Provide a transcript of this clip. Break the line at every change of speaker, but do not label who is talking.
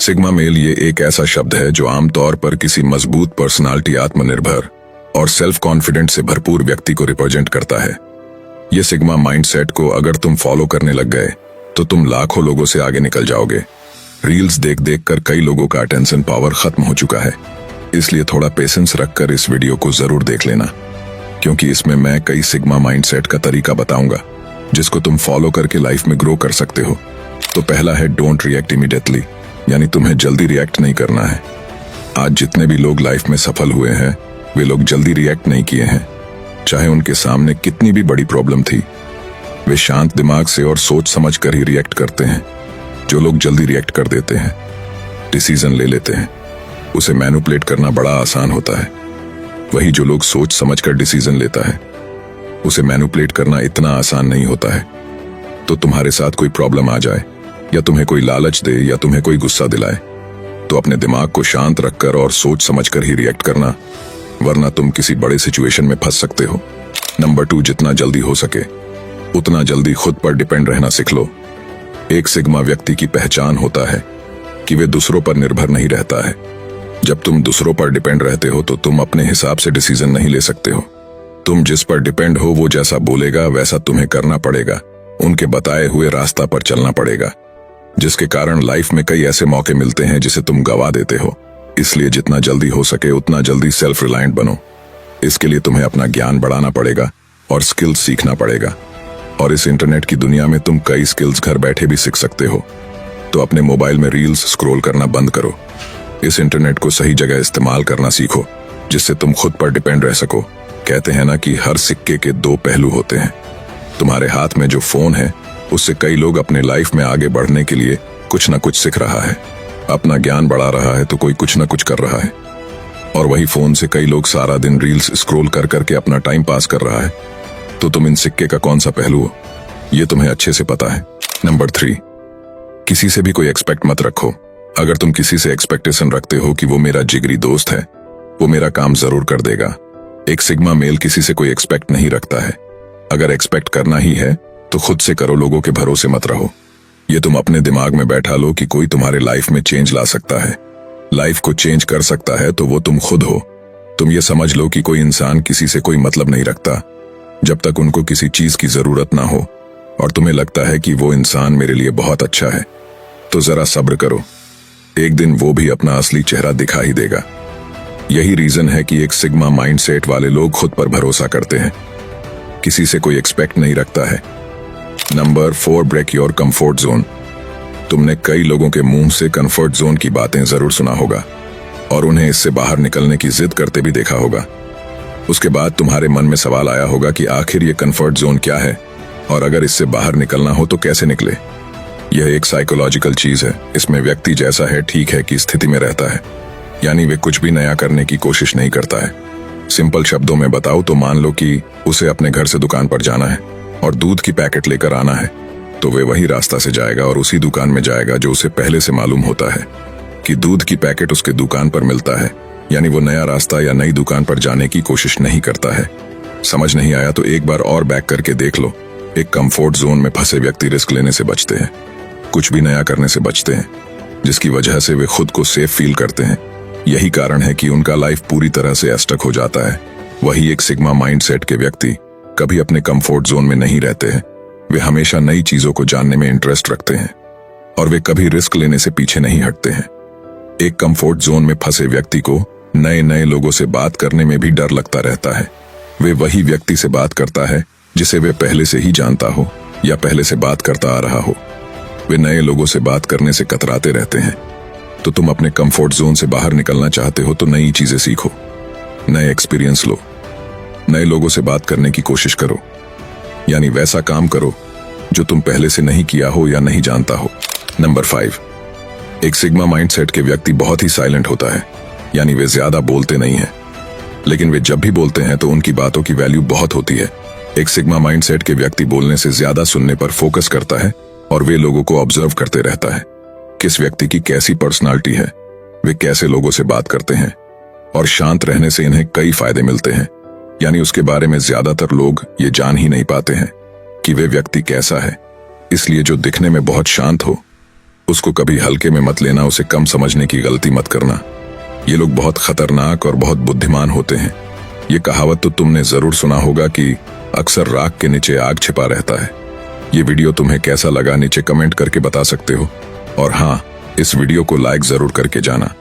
Sigma male ये एक ऐसा शब्द है जो आमतौर पर किसी मजबूत पर्सनालिटी, आत्मनिर्भर और सेल्फ कॉन्फिडेंट से भरपूर व्यक्ति को रिप्रेजेंट करता है। ये सिग्मा माइंडसेट को अगर तुम फॉलो करने लग गए तो तुम लाखों लोगों से आगे निकल जाओगे। रील्स देख देख कर कई लोगों का अटेंशन पावर खत्म हो चुका है, इसलिए थोड़ा पेशेंस रखकर इस वीडियो को जरूर देख लेना, क्योंकि इसमें मैं कई सिग्मा माइंडसेट का तरीका बताऊंगा जिसको तुम फॉलो करके लाइफ में ग्रो कर सकते हो। तो पहला है डोंट रिएक्ट इमीडिएटली, यानी तुम्हें जल्दी रिएक्ट नहीं करना है। आज जितने भी लोग लाइफ में सफल हुए हैं वे लोग जल्दी रिएक्ट नहीं किए हैं, चाहे उनके सामने कितनी भी बड़ी प्रॉब्लम थी। वे शांत दिमाग से और सोच समझ कर ही रिएक्ट करते हैं। जो लोग जल्दी रिएक्ट कर देते हैं, डिसीजन ले लेते हैं, उसे मैनिपुलेट करना बड़ा आसान होता है। वही जो लोग सोच समझ कर डिसीजन लेता है, उसे मैनिपुलेट करना इतना आसान नहीं होता है। तो तुम्हारे साथ कोई प्रॉब्लम आ जाए या तुम्हें कोई लालच दे या तुम्हें कोई गुस्सा दिलाए तो अपने दिमाग को शांत रखकर और सोच समझकर ही रिएक्ट करना, वरना तुम किसी बड़े सिचुएशन में फंस सकते हो। नंबर 2, जितना जल्दी हो सके उतना जल्दी खुद पर डिपेंड रहना सीख लो। एक सिग्मा व्यक्ति की पहचान होता है कि वे दूसरों पर निर्भर नहीं रहता है। जब तुम दूसरों पर डिपेंड रहते हो तो तुम अपने हिसाब से डिसीजन नहीं ले सकते हो। तुम जिस पर डिपेंड हो वो जैसा बोलेगा वैसा तुम्हें करना पड़ेगा, उनके बताए हुए रास्ता पर चलना पड़ेगा, जिसके कारण लाइफ में कई ऐसे मौके मिलते हैं जिसे तुम गवा देते हो। इसलिए जितना जल्दी हो सके उतना जल्दी सेल्फ रिलायंट बनो। इसके लिए तुम्हें अपना ज्ञान बढ़ाना पड़ेगा और स्किल्स सीखना पड़ेगा। और इस इंटरनेट की दुनिया में तुम कई स्किल्स घर बैठे भी सीख सकते हो। तो अपने मोबाइल में रील्स स्क्रॉल करना बंद करो। इस इंटरनेट को सही जगह इस्तेमाल करना सीखो, जिससे तुम खुद पर डिपेंड रह सको। कहते हैं ना कि हर सिक्के के 2 पहलू होते हैं। तुम्हारे हाथ में जो फोन है उससे कई लोग अपने लाइफ में आगे बढ़ने के लिए कुछ ना कुछ सीख रहा है, अपना ज्ञान बढ़ा रहा है, तो कोई कुछ ना कुछ कर रहा है। और वही फोन से कई लोग सारा दिन रील्स स्क्रॉल कर करके अपना टाइम पास कर रहा है। तो तुम इन सिक्के का कौन सा पहलू हो, ये तुम्हें अच्छे से पता है। नंबर 3, किसी से भी कोई एक्सपेक्ट मत रखो। अगर तुम किसी से एक्सपेक्टेशन रखते हो कि वो मेरा जिगरी दोस्त है, वो मेरा काम जरूर कर देगा, एक सिग्मा मेल किसी से कोई एक्सपेक्ट नहीं रखता है। अगर एक्सपेक्ट करना ही है तो खुद से करो, लोगों के भरोसे मत रहो। ये तुम अपने दिमाग में बैठा लो कि कोई तुम्हारे लाइफ में चेंज ला सकता है, लाइफ को चेंज कर सकता है, तो वो तुम खुद हो। तुम ये समझ लो कि कोई इंसान किसी से कोई मतलब नहीं रखता जब तक उनको किसी चीज की जरूरत ना हो, और तुम्हें लगता है कि वो इंसान मेरे लिए बहुत अच्छा है। तो जरा सब्र करो, एक दिन वो भी अपना असली चेहरा दिखा ही देगा। यही रीजन है कि एक सिग्मा माइंडसेट वाले लोग खुद पर भरोसा करते हैं, किसी से कोई एक्सपेक्ट नहीं रखता है। Number 4, break your comfort zone. तुमने कई लोगों के मुंह से कंफर्ट जोन की बातें जरूर सुना होगा और उन्हें इससे बाहर निकलने की जिद करते भी देखा होगा। उसके बाद तुम्हारे मन में सवाल आया होगा कि आखिर ये कंफर्ट जोन क्या है, और अगर इससे बाहर निकलना हो तो कैसे निकले। यह एक साइकोलॉजिकल चीज है। इसमें व्यक्ति जैसा है ठीक है की स्थिति में रहता है, यानी वे कुछ भी नया करने की कोशिश नहीं करता है। सिंपल शब्दों में बताओ तो मान लो कि उसे अपने घर से दुकान पर जाना है और दूध की पैकेट लेकर आना है, तो वे वही रास्ता से जाएगा और उसी दुकान में जाएगा जो उसे पहले से मालूम होता है कि दूध की पैकेट उसके दुकान पर मिलता है। यानी वो नया रास्ता या नई दुकान पर जाने की कोशिश नहीं करता है। समझ नहीं आया तो एक बार और बैक करके देख लो। एक कंफर्ट जोन में फंसे व्यक्ति रिस्क लेने से बचते हैं, कुछ भी नया करने से बचते हैं, जिसकी वजह से वे खुद को सेफ फील करते हैं। यही कारण है कि उनका लाइफ पूरी तरह से अस्टक हो जाता है। वही एक सिग्मा माइंडसेट के व्यक्ति कभी अपने कंफर्ट जोन में नहीं रहते हैं। वे हमेशा नई चीजों को जानने में इंटरेस्ट रखते हैं और वे कभी रिस्क लेने से पीछे नहीं हटते हैं। एक कंफर्ट जोन में फंसे व्यक्ति को नए नए लोगों से बात करने में भी डर लगता रहता है। वे वही व्यक्ति से बात करता है जिसे वे पहले से ही जानता हो या पहले से बात करता आ रहा हो। वे नए लोगों से बात करने से कतराते रहते हैं। तो तुम अपने कंफर्ट जोन से बाहर निकलना चाहते हो तो नई चीजें सीखो, नए एक्सपीरियंस लो, नए लोगों से बात करने की कोशिश करो, यानी वैसा काम करो जो तुम पहले से नहीं किया हो या नहीं जानता हो। नंबर 5, एक सिग्मा माइंडसेट के व्यक्ति बहुत ही साइलेंट होता है, यानी वे ज्यादा बोलते नहीं हैं, लेकिन वे जब भी बोलते हैं तो उनकी बातों की वैल्यू बहुत होती है। एक सिग्मा माइंडसेट के व्यक्ति बोलने से ज्यादा सुनने पर फोकस करता है और वे लोगों को ऑब्जर्व करते रहता है। किस व्यक्ति की कैसी पर्सनालिटी है, वे कैसे लोगों से बात करते हैं, और शांत रहने से इन्हें कई फायदे मिलते हैं। यानी उसके बारे में ज्यादातर लोग ये जान ही नहीं पाते हैं कि वे व्यक्ति कैसा है। इसलिए जो दिखने में बहुत शांत हो उसको कभी हल्के में मत लेना, उसे कम समझने की गलती मत करना। ये लोग बहुत खतरनाक और बहुत बुद्धिमान होते हैं। ये कहावत तो तुमने जरूर सुना होगा कि अक्सर राख के नीचे आग छिपा रहता है। ये वीडियो तुम्हें कैसा लगा नीचे कमेंट करके बता सकते हो। और हाँ, इस वीडियो को लाइक जरूर करके जाना।